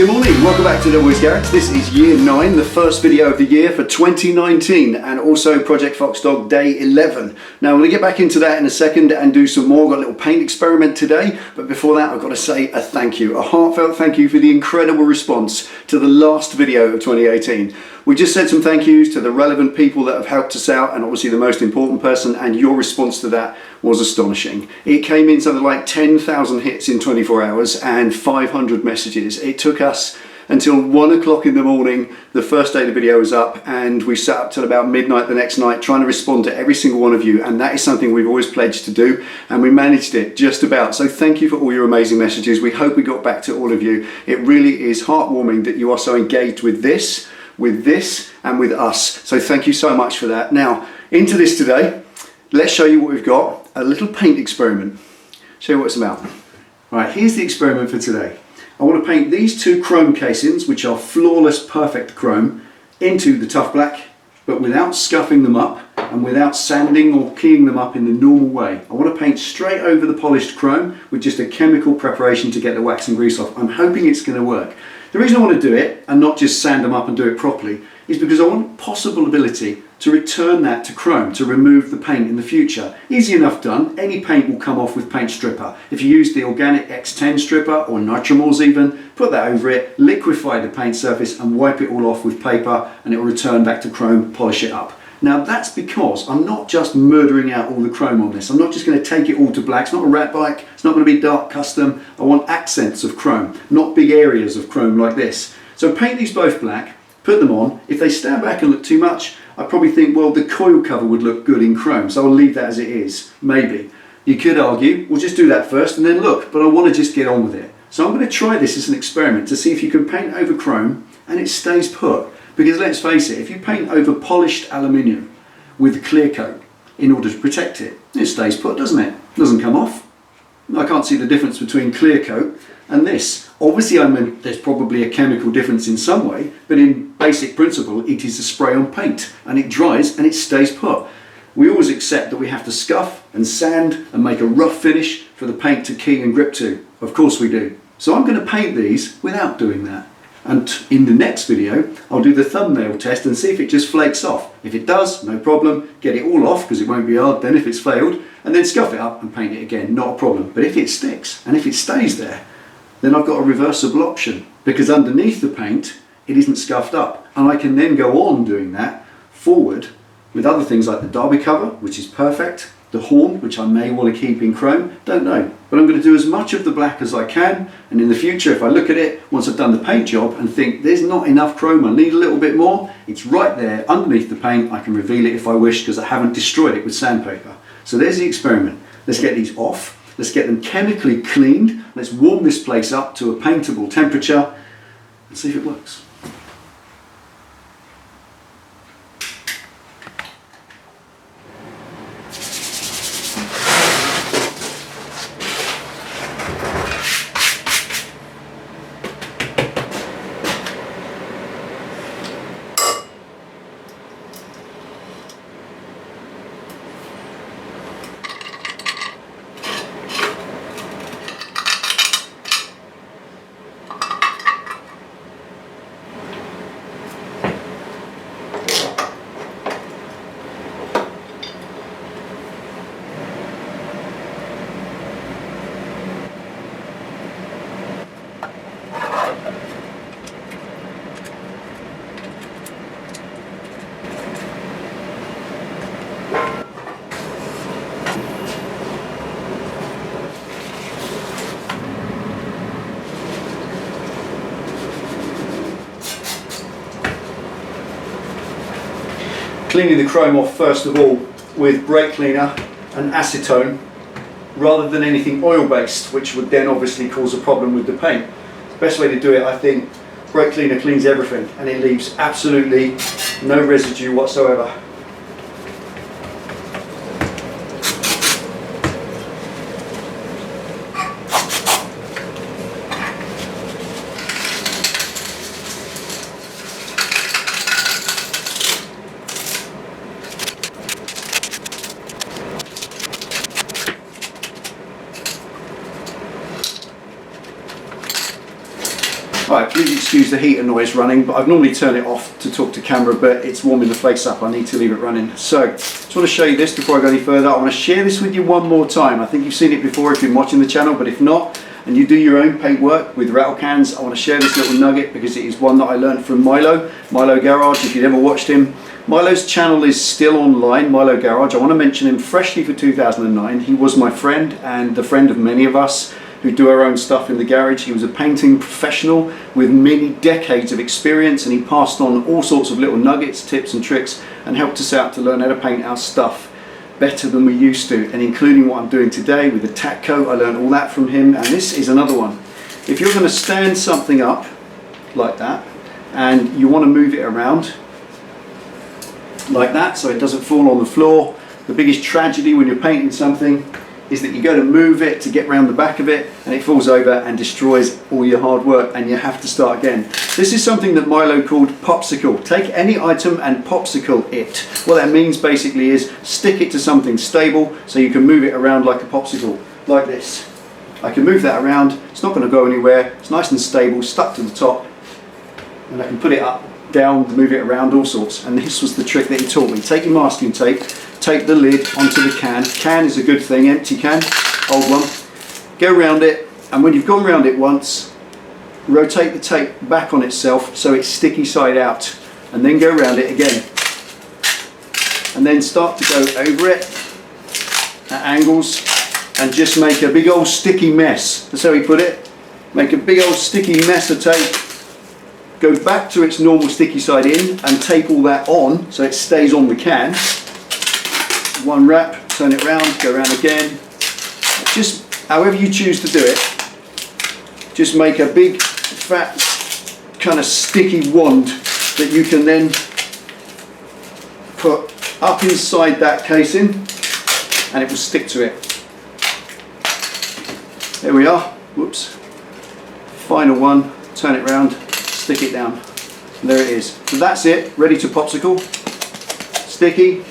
Good morning, welcome back to Delboy's Garage. This is year 9, the first video of the year for 2019, and also Project FoXDaWG Day 11. Now I'm going to get back into that in a second and do some more. I've got a little paint experiment today, but before that I've got to say a thank you, a heartfelt thank you for the incredible response to the last video of 2018. We just said some thank yous to the relevant people that have helped us out, and obviously the most important person, and your response to that was astonishing. It came in something like 10,000 hits in 24 hours and 500 messages. It took us until 1 o'clock in the morning, the first day the video was up, and we sat up till about midnight the next night trying to respond to every single one of you, and that is something we've always pledged to do, and we managed it just about. So thank you for all your amazing messages. We hope we got back to all of you. It really is heartwarming that you are so engaged with this, and with us. So thank you so much for that. Now, into this today, let's show you what we've got, a little paint experiment. Show you what it's about. Right, here's the experiment for today. I want to paint these two chrome casings, which are flawless, perfect chrome, into the tough black, but without scuffing them up and without sanding or keying them up in the normal way. I want to paint straight over the polished chrome with just a chemical preparation to get the wax and grease off. I'm hoping it's going to work. The reason I want to do it and not just sand them up and do it properly is because I want possible ability to return that to chrome, to remove the paint in the future. Easy enough done. Any paint will come off with paint stripper. If you use the organic X10 stripper or Nitromors even, put that over it, liquefy the paint surface and wipe it all off with paper, and it will return back to chrome, polish it up. Now that's because I'm not just murdering out all the chrome on this. I'm not just going to take it all to black. It's not a rat bike. It's not going to be dark custom. I want accents of chrome, not big areas of chrome like this. So paint these both black, put them on. If they stand back and look too much, I probably think, well, the coil cover would look good in chrome, so I'll leave that as it is, maybe. You could argue, we'll just do that first and then look, but I want to just get on with it. So I'm going to try this as an experiment to see if you can paint over chrome and it stays put. Because let's face it, if you paint over polished aluminium with clear coat in order to protect it, it stays put, doesn't it? It doesn't come off. I can't see the difference between clear coat and this. Obviously, there's probably a chemical difference in some way, but in basic principle, it is a spray on paint and it dries and it stays put. We always accept that we have to scuff and sand and make a rough finish for the paint to key and grip to. Of course we do. So I'm going to paint these without doing that. And in the next video, I'll do the thumbnail test and see if it just flakes off. If it does, no problem, get it all off because it won't be hard then if it's failed, and then scuff it up and paint it again, not a problem. But if it sticks and if it stays there, then I've got a reversible option because underneath the paint, it isn't scuffed up. And I can then go on doing that forward with other things like the derby cover, which is perfect, the horn, which I may want to keep in chrome, don't know. But I'm going to do as much of the black as I can, and in the future if I look at it, once I've done the paint job and think there's not enough chrome, I need a little bit more, it's right there underneath the paint. I can reveal it if I wish because I haven't destroyed it with sandpaper. So there's the experiment. Let's get these off, let's get them chemically cleaned, let's warm this place up to a paintable temperature and see if it works. Cleaning the chrome off first of all with brake cleaner and acetone rather than anything oil based, which would then obviously cause a problem with the paint. The best way to do it, I think, brake cleaner cleans everything and it leaves absolutely no residue whatsoever. Right, please excuse the heater noise running, but I've normally turned it off to talk to camera, but it's warming the place up. I need to leave it running. So, just want to show you this before I go any further. I want to share this with you one more time. I think you've seen it before if you've been watching the channel, but if not, and you do your own paint work with rattle cans, I want to share this little nugget because it is one that I learned from Milo Garage. If you've ever watched him, Milo's channel is still online, Milo Garage. I want to mention him freshly for 2009. He was my friend and the friend of many of us who do our own stuff in the garage. He was a painting professional with many decades of experience, and he passed on all sorts of little nuggets, tips and tricks, and helped us out to learn how to paint our stuff better than we used to, and including what I'm doing today with the Tack Coat. I learned all that from him, and this is another one. If you're going to stand something up like that and you want to move it around like that so it doesn't fall on the floor, the biggest tragedy when you're painting something is that you go to move it to get around the back of it and it falls over and destroys all your hard work and you have to start again. This is something that Milo called popsicle. Take any item and popsicle it. What that means basically is stick it to something stable so you can move it around like a popsicle, like this. I can move that around, it's not going to go anywhere, it's nice and stable, stuck to the top, and I can put it up, down, move it around, all sorts. And this was the trick that he taught me. Take your masking tape, tape the lid onto the can. Can is a good thing, empty can, old one. Go around it, and when you've gone around it once, rotate the tape back on itself so it's sticky side out, and then go around it again. And then start to go over it at angles and just make a big old sticky mess. That's how he put it. Make a big old sticky mess of tape. Go back to its normal sticky side in and tape all that on so it stays on the can. One wrap, turn it round, go around again. Just however you choose to do it, just make a big fat kind of sticky wand that you can then put up inside that casing and it will stick to it. There we are. Whoops. Final one, turn it round, stick it down. And there it is. So that's it, ready to popsicle. Sticky.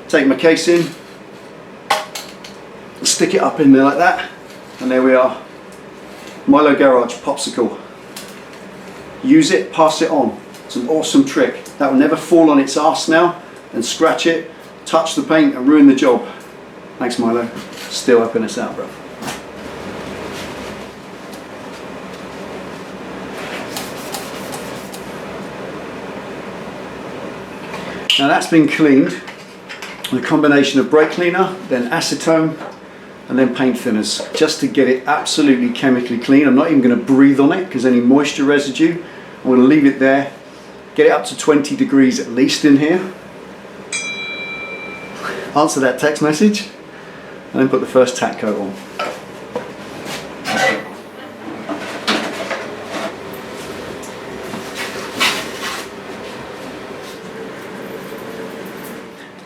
Take my casing, stick it up in there like that, and there we are. Milo Garage popsicle. Use it, pass it on. It's an awesome trick. That will never fall on its arse now and scratch it, touch the paint and ruin the job. Thanks Milo. Still helping us out, bro. Now that's been cleaned. A combination of brake cleaner, then acetone, and then paint thinners, just to get it absolutely chemically clean. I'm not even going to breathe on it because any moisture residue, I'm going to leave it there, get it up to 20 degrees at least in here, answer that text message, and then put the first tack coat on.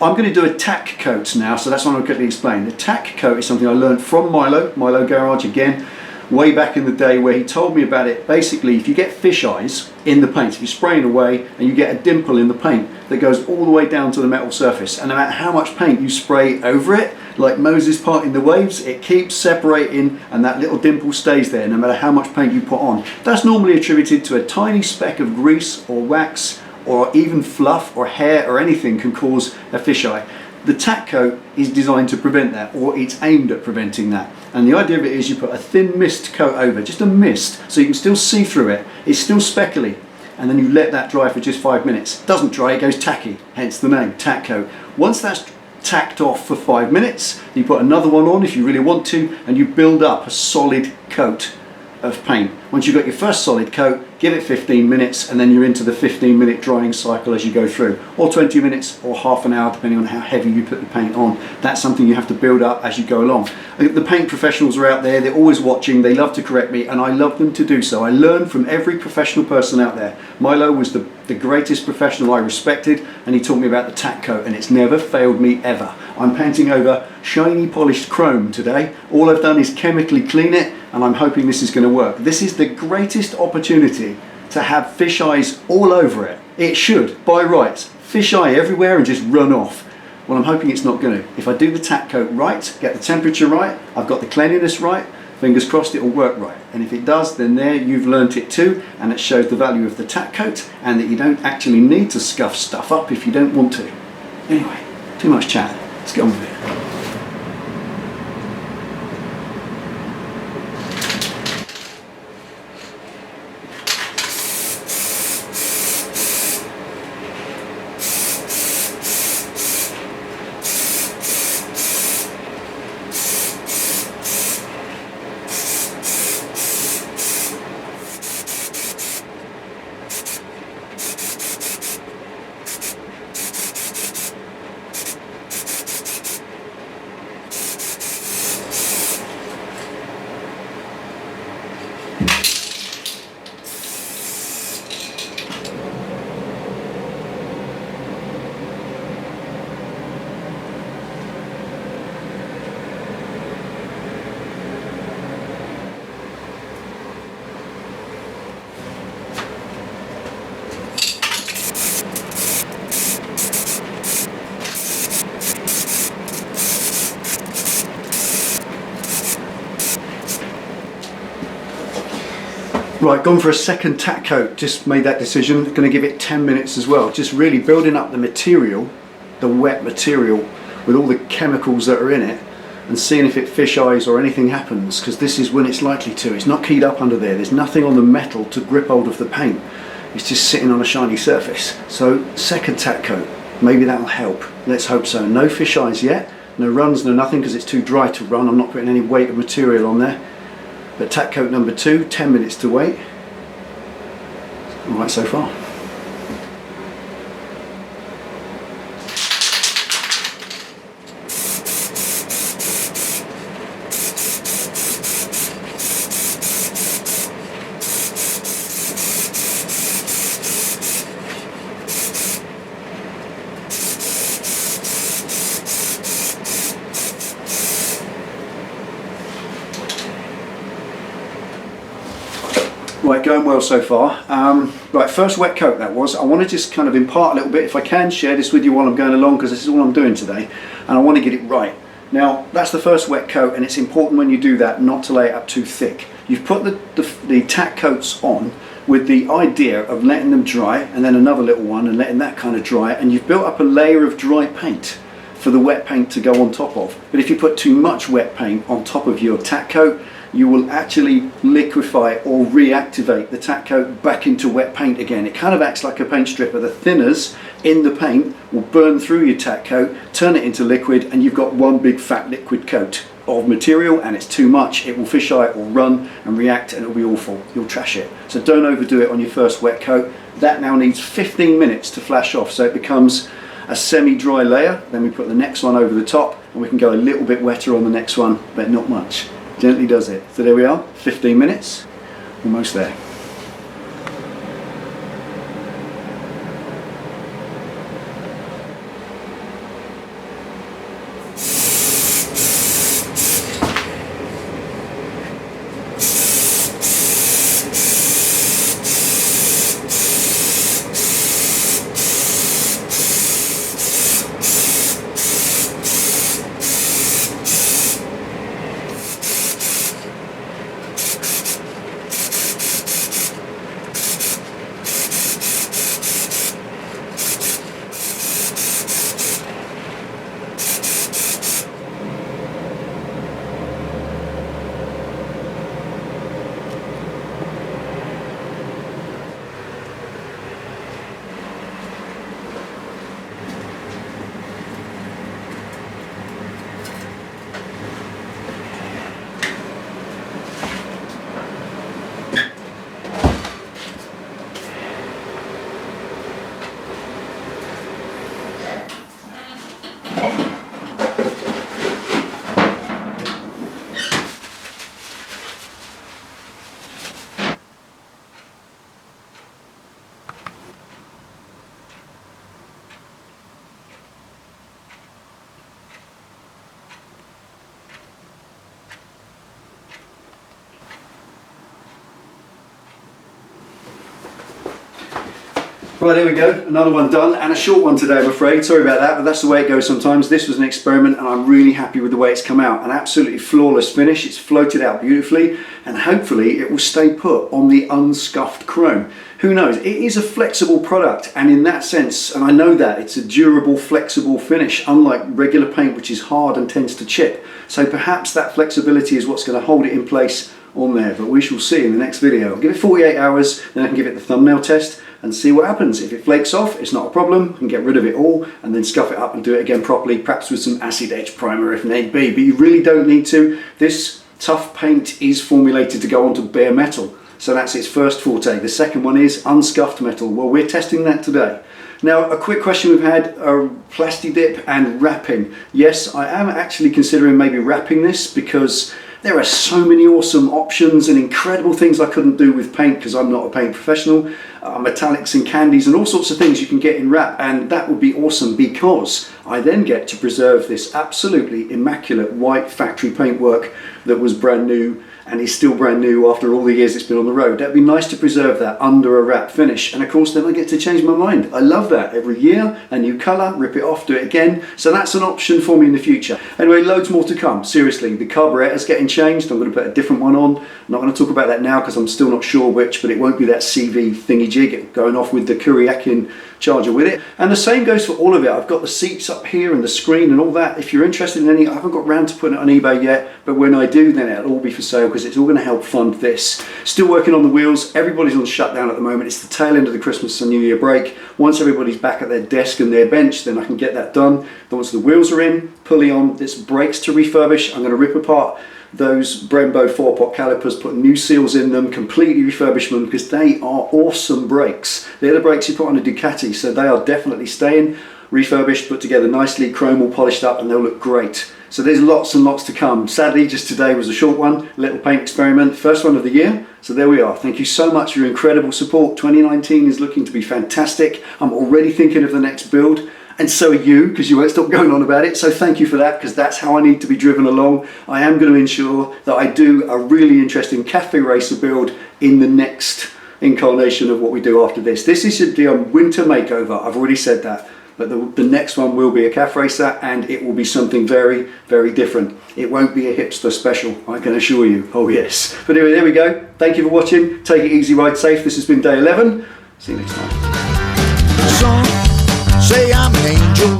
I'm going to do a tack coat now, so that's what I'll quickly explain. The tack coat is something I learned from Milo Garage again, way back in the day where he told me about it. Basically, if you get fish eyes in the paint, if you're spraying away and you get a dimple in the paint that goes all the way down to the metal surface, and no matter how much paint you spray over it, like Moses parting the waves, it keeps separating and that little dimple stays there no matter how much paint you put on. That's normally attributed to a tiny speck of grease or wax, or even fluff or hair or anything can cause a fisheye. The tack coat is designed to prevent that, or it's aimed at preventing that. And the idea of it is you put a thin mist coat over, just a mist, so you can still see through it. It's still speckly, and then you let that dry for just 5 minutes. It doesn't dry, it goes tacky, hence the name, tack coat. Once that's tacked off for 5 minutes, you put another one on if you really want to, and you build up a solid coat of paint. Once you've got your first solid coat, give it 15 minutes and then you're into the 15-minute drying cycle as you go through, or 20 minutes or half an hour depending on how heavy you put the paint on. That's something you have to build up as you go along. The paint professionals are out there, they're always watching, they love to correct me, and I love them to do so. I learn from every professional person out there. Milo was the greatest professional I respected, and he taught me about the tack coat, and it's never failed me ever. I'm painting over shiny polished chrome today. All I've done is chemically clean it, and I'm hoping this is going to work. This is the greatest opportunity to have fish eyes all over it. It should, by rights, fish eye everywhere and just run off. Well, I'm hoping it's not going to. If I do the tack coat right, get the temperature right, I've got the cleanliness right, Fingers crossed it will work right, and if it does, then there you've learnt it too, and it shows the value of the tack coat and that you don't actually need to scuff stuff up if you don't want to. Anyway, too much chat, let's get on with it. Right, gone for a second tack coat, just made that decision, going to give it 10 minutes as well, just really building up the material, the wet material, with all the chemicals that are in it, and seeing if it fish eyes or anything happens, because this is when it's likely to. It's not keyed up under there, there's nothing on the metal to grip hold of the paint, it's just sitting on a shiny surface. So, second tack coat, maybe that'll help, let's hope so. No fish eyes yet, no runs, no nothing, because it's too dry to run, I'm not putting any weight of material on there. But tack coat number 2, 10 minutes to wait. All right so far. Right, going well so far. Right, first wet coat that was. I want to just kind of impart a little bit, if I can, share this with you while I'm going along, because this is all I'm doing today, and I want to get it right. Now, that's the first wet coat, and it's important when you do that not to lay it up too thick. You've put the tack coats on with the idea of letting them dry, and then another little one, and letting that kind of dry, and you've built up a layer of dry paint for the wet paint to go on top of. But if you put too much wet paint on top of your tack coat, you will actually liquefy or reactivate the tack coat back into wet paint again. It kind of acts like a paint stripper. The thinners in the paint will burn through your tack coat, turn it into liquid, and you've got one big fat liquid coat of material, and it's too much. It will fisheye, it will run and react, and it'll be awful. You'll trash it. So don't overdo it on your first wet coat. That now needs 15 minutes to flash off, so it becomes a semi-dry layer. Then we put the next one over the top, and we can go a little bit wetter on the next one, but not much. Gently does it. So there we are, 15 minutes, almost there. Right, there we go, another one done, and a short one today, I'm afraid. Sorry about that, but that's the way it goes sometimes. This was an experiment, and I'm really happy with the way it's come out. An absolutely flawless finish. It's floated out beautifully, and hopefully it will stay put on the unscuffed chrome. Who knows? It is a flexible product, and in that sense, and I know that, it's a durable, flexible finish, unlike regular paint, which is hard and tends to chip. So perhaps that flexibility is what's going to hold it in place on there, but we shall see in the next video. I'll give it 48 hours, then I can give it the thumbnail test and see what happens. If it flakes off, it's not a problem. I can get rid of it all and then scuff it up and do it again properly, perhaps with some acid edge primer if need be, but you really don't need to. This tough paint is formulated to go onto bare metal, so that's its first forte. The second one is unscuffed metal. Well, we're testing that today. Now, a quick question we've had, plasti dip and wrapping. Yes, I am actually considering maybe wrapping this because there are so many awesome options and incredible things I couldn't do with paint because I'm not a paint professional. Metallics and candies and all sorts of things you can get in wrap, and that would be awesome because I then get to preserve this absolutely immaculate white factory paintwork that was brand new and is still brand new after all the years it's been on the road. That'd be nice to preserve that under a wrap finish, and of course then I get to change my mind. I love that. Every year, a new colour, rip it off, do it again. So that's an option for me in the future. Anyway, loads more to come. Seriously, the carburettor's getting changed. I'm going to put a different one on. I'm not going to talk about that now because I'm still not sure which, but it won't be that CV thingy jig going off with the Kuriakin charger with it. And the same goes for all of it. I've got the seats up here and the screen and all that. If you're interested in any, I haven't got round to putting it on eBay yet, but when I do, then it'll all be for sale because it's all going to help fund this. Still working on the wheels. Everybody's on shutdown at the moment. It's the tail end of the Christmas and New Year break. Once everybody's back at their desk and their bench, then I can get that done. Then once the wheels are in, pulley on, this brakes to refurbish. I'm going to rip apart those Brembo 4-pot calipers, put new seals in them, completely refurbish them because they are awesome brakes. They're the brakes you put on a Ducati, so they are definitely staying. Refurbished, put together nicely, chrome all polished up, and they'll look great. So there's lots and lots to come. Sadly, just today was a short one, little paint experiment, first one of the year. So there we are. Thank you so much for your incredible support. 2019 is looking to be fantastic. I'm already thinking of the next build. And so are you, because you won't stop going on about it. So thank you for that, because that's how I need to be driven along. I am going to ensure that I do a really interesting cafe racer build in the next incarnation of what we do after this. This is the winter makeover. I've already said that. But the next one will be a cafe racer, and it will be something very, very different. It won't be a hipster special, I can assure you. Oh yes. But anyway, there we go. Thank you for watching. Take it easy, ride safe. This has been day 11. See you next time. Some say I'm an angel,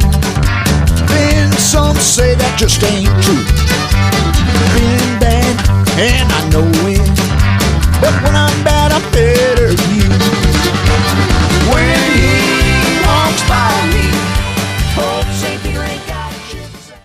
then some say that just ain't true.